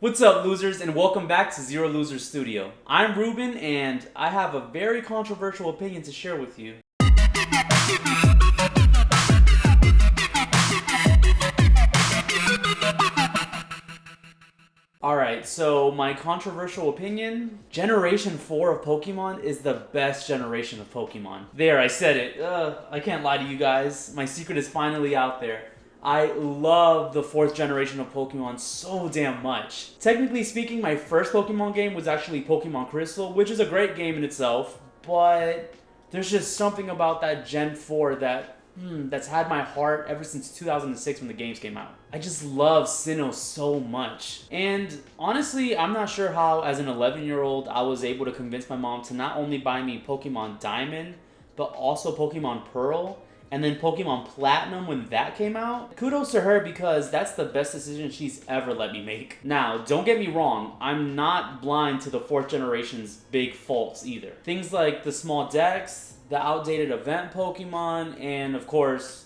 What's up, losers, and welcome back to Zero Losers Studio. I'm Ruben, and I have a very controversial opinion to share with you. Alright, so my controversial opinion, Generation 4 of Pokemon is the best generation of Pokemon. There, I said it. I can't lie to you guys. My secret is finally out there. I love the 4th generation of Pokemon so damn much. Technically speaking, my first Pokemon game was actually Pokemon Crystal, which is a great game in itself, but there's just something about that Gen 4 that's had my heart ever since 2006 when the games came out. I just love Sinnoh so much. And honestly, I'm not sure how, as an 11-year-old, I was able to convince my mom to not only buy me Pokemon Diamond, but also Pokemon Pearl, and then Pokemon Platinum when that came out. Kudos to her because that's the best decision she's ever let me make. Now, don't get me wrong, I'm not blind to the 4th generation's big faults either. Things like the small decks, the outdated event Pokemon, and of course,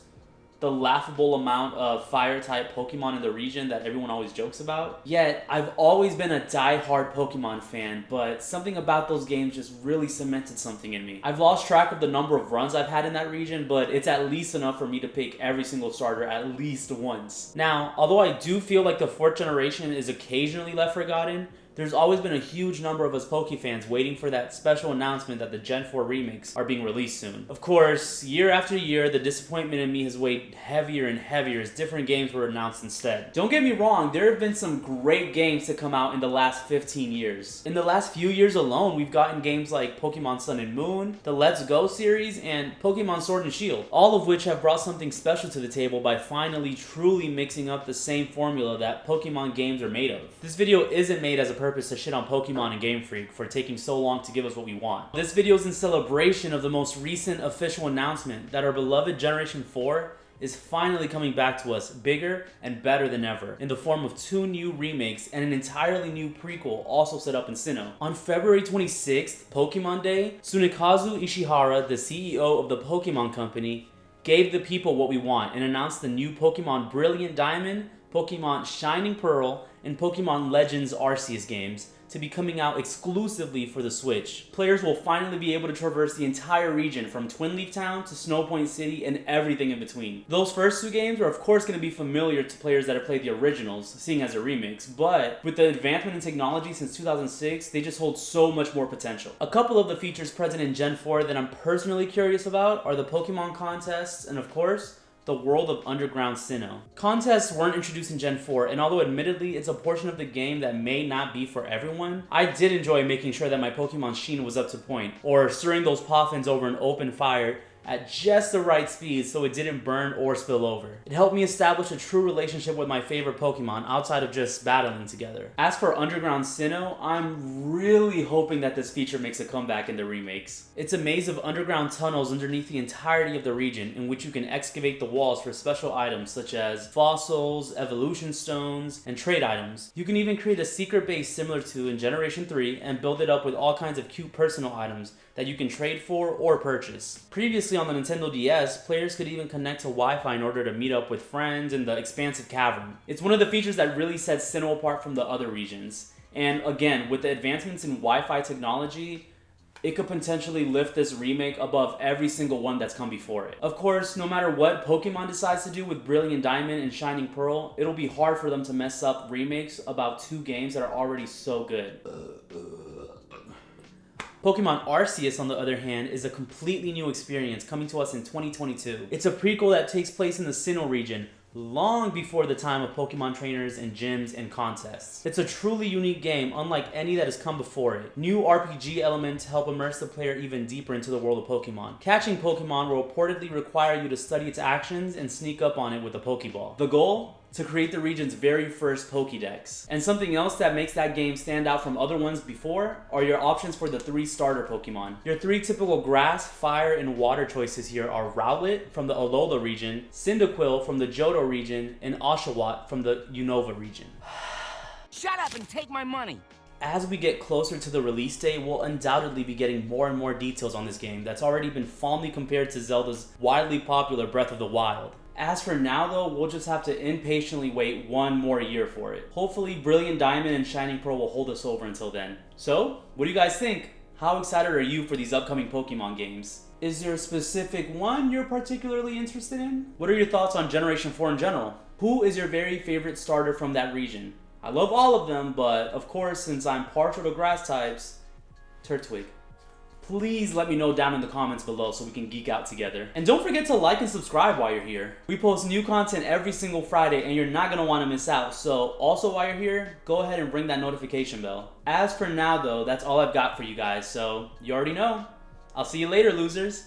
the laughable amount of fire-type Pokemon in the region that everyone always jokes about. Yet, I've always been a die-hard Pokemon fan, but something about those games just really cemented something in me. I've lost track of the number of runs I've had in that region, but it's at least enough for me to pick every single starter at least once. Now, although I do feel like the 4th generation is occasionally left forgotten, there's always been a huge number of us Pokefans waiting for that special announcement that the Gen 4 remakes are being released soon. Of course, year after year, the disappointment in me has weighed heavier and heavier as different games were announced instead. Don't get me wrong, there have been some great games to come out in the last 15 years. In the last few years alone, we've gotten games like Pokemon Sun and Moon, the Let's Go series, and Pokemon Sword and Shield, all of which have brought something special to the table by finally truly mixing up the same formula that Pokemon games are made of. This video isn't made as a purpose to shit on Pokemon and Game Freak for taking so long to give us what we want. This video is in celebration of the most recent official announcement that our beloved Generation 4 is finally coming back to us bigger and better than ever in the form of 2 new remakes and an entirely new prequel also set up in Sinnoh. On February 26th, Pokemon Day, Tsunekazu Ishihara, the CEO of the Pokemon Company, gave the people what we want and announced the new Pokemon Brilliant Diamond, Pokemon Shining Pearl, and Pokemon Legends Arceus games to be coming out exclusively for the Switch. Players will finally be able to traverse the entire region from Twin Leaf Town to Snow Point City and everything in between. Those first 2 games are of course going to be familiar to players that have played the originals, seeing as they're remakes, but with the advancement in technology since 2006, they just hold so much more potential. A couple of the features present in Gen 4 that I'm personally curious about are the Pokemon contests and of course, the world of Underground Sinnoh. Contests weren't introduced in Gen 4, and although admittedly it's a portion of the game that may not be for everyone, I did enjoy making sure that my Pokemon Sheen was up to point, or stirring those Poffins over an open fire at just the right speed so it didn't burn or spill over. It helped me establish a true relationship with my favorite Pokemon outside of just battling together. As for Underground Sinnoh, I'm really hoping that this feature makes a comeback in the remakes. It's a maze of underground tunnels underneath the entirety of the region in which you can excavate the walls for special items such as fossils, evolution stones, and trade items. You can even create a secret base similar to in Generation 3 and build it up with all kinds of cute personal items that you can trade for or purchase. Previously on the Nintendo DS, players could even connect to Wi-Fi in order to meet up with friends in the expansive cavern. It's one of the features that really sets Sinnoh apart from the other regions. And again, with the advancements in Wi-Fi technology, it could potentially lift this remake above every single one that's come before it. Of course, no matter what Pokemon decides to do with Brilliant Diamond and Shining Pearl, it'll be hard for them to mess up remakes about 2 games that are already so good. Pokemon Arceus, on the other hand, is a completely new experience coming to us in 2022. It's a prequel that takes place in the Sinnoh region, long before the time of Pokemon trainers and gyms and contests. It's a truly unique game, unlike any that has come before it. New RPG elements help immerse the player even deeper into the world of Pokemon. Catching Pokemon will reportedly require you to study its actions and sneak up on it with a Pokeball. The goal? To create the region's very first Pokédex. And something else that makes that game stand out from other ones before are your options for the 3 starter Pokemon. Your 3 typical grass, fire, and water choices here are Rowlet from the Alola region, Cyndaquil from the Johto region, and Oshawott from the Unova region. Shut up and take my money! As we get closer to the release date, we'll undoubtedly be getting more and more details on this game that's already been fondly compared to Zelda's widely popular Breath of the Wild. As for now though, we'll just have to impatiently wait one more year for it. Hopefully Brilliant Diamond and Shining Pearl will hold us over until then. So, what do you guys think? How excited are you for these upcoming Pokemon games? Is there a specific one you're particularly interested in? What are your thoughts on Generation 4 in general? Who is your very favorite starter from that region? I love all of them, but of course, since I'm partial to grass types, Turtwig. Please let me know down in the comments below so we can geek out together. And don't forget to like and subscribe while you're here. We post new content every single Friday and you're not gonna wanna miss out. So also while you're here, go ahead and ring that notification bell. As for now though, that's all I've got for you guys. So you already know. I'll see you later, losers.